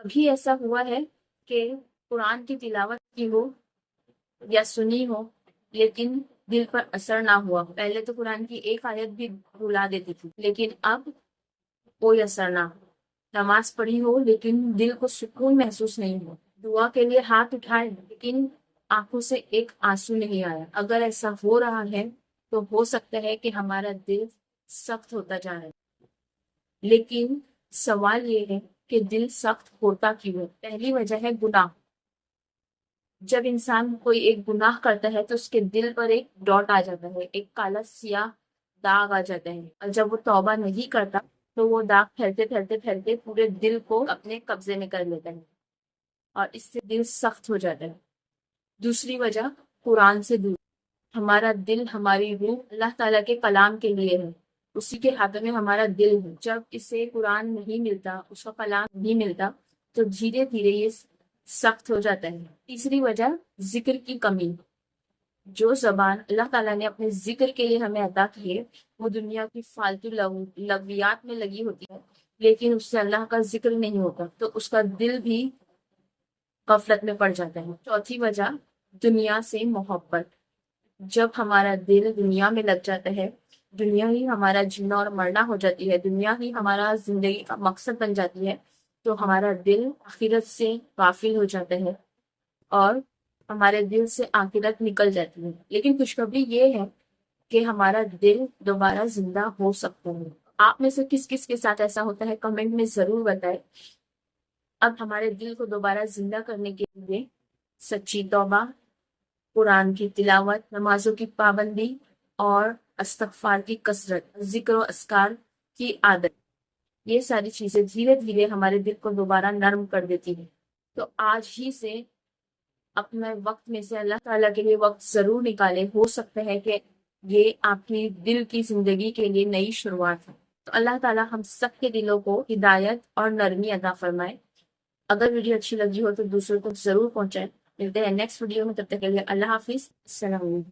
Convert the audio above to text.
کبھی ایسا ہوا ہے کہ قرآن کی تلاوت کی ہو یا سنی ہو لیکن دل پر اثر نہ ہوا ہو؟ پہلے تو قرآن کی ایک آیت بھی بھلا دیتی تھی، لیکن اب کوئی اثر نہ ہو۔ نماز پڑھی ہو لیکن دل کو سکون محسوس نہیں ہو، دعا کے لیے ہاتھ اٹھائے لیکن آنکھوں سے ایک آنسو نہیں آیا۔ اگر ایسا ہو رہا ہے تو ہو سکتا ہے کہ ہمارا دل سخت ہوتا جا رہا ہے۔ لیکن سوال یہ ہے کہ دل سخت ہوتا کیوں ہے؟ پہلی وجہ ہے گناہ۔ جب انسان کوئی ایک گناہ کرتا ہے تو اس کے دل پر ایک ڈاٹ آ جاتا ہے، ایک کالا سیاہ داغ آ جاتا ہے، اور جب وہ توبہ نہیں کرتا تو وہ داغ پھیلتے پھیلتے پھیلتے پورے دل کو اپنے قبضے میں کر لیتا ہے اور اس سے دل سخت ہو جاتا ہے۔ دوسری وجہ قرآن سے دور۔ ہمارا دل، ہماری روح اللہ تعالیٰ کے کلام کے لیے ہے، اسی کے ہاتھ میں ہمارا دل ہے۔ جب اسے قرآن نہیں ملتا، اس کا کلام نہیں ملتا، تو دھیرے دھیرے یہ سخت ہو جاتا ہے۔ تیسری وجہ ذکر کی کمی۔ جو زبان اللہ تعالیٰ نے اپنے ذکر کے لیے ہمیں عطا کی ہے وہ دنیا کی فالتو لغویات میں لگی ہوتی ہے، لیکن اس سے اللہ کا ذکر نہیں ہوتا تو اس کا دل بھی غفلت میں پڑ جاتا ہے۔ چوتھی وجہ دنیا سے محبت۔ جب ہمارا دل دنیا میں لگ جاتا ہے، دنیا ہی ہمارا جینا اور مرنا ہو جاتی ہے، دنیا ہی ہمارا زندگی کا مقصد بن جاتی ہے، تو ہمارا دل آخرت سے غافل ہو جاتا ہے اور ہمارے دل سے آخرت نکل جاتی ہے۔ لیکن خوشخبری یہ ہے کہ ہمارا دل دوبارہ زندہ ہو سکتا ہے۔ آپ میں سے کس کس کے ساتھ ایسا ہوتا ہے کمنٹ میں ضرور بتائیں۔ اب ہمارے دل کو دوبارہ زندہ کرنے کے لیے سچی توبہ، قرآن کی تلاوت، نمازوں کی پابندی اور استغفار کی کثرت، ذکر و اذکار کی عادت، یہ ساری چیزیں دھیرے دھیرے ہمارے دل کو دوبارہ نرم کر دیتی ہیں۔ تو آج ہی سے اپنے وقت میں سے اللہ تعالیٰ کے لیے وقت ضرور نکالے۔ ہو سکتا ہے کہ یہ آپ کی دل کی زندگی کے لیے نئی شروعات ہے۔ تو اللہ تعالیٰ ہم سب کے دلوں کو ہدایت اور نرمی عطا فرمائے۔ اگر ویڈیو اچھی لگی ہو تو دوسروں کو ضرور پہنچائیں۔ ملتے ہیں نیکسٹ ویڈیو میں، تب تک کے لیے اللہ حافظ، السلام علیکم۔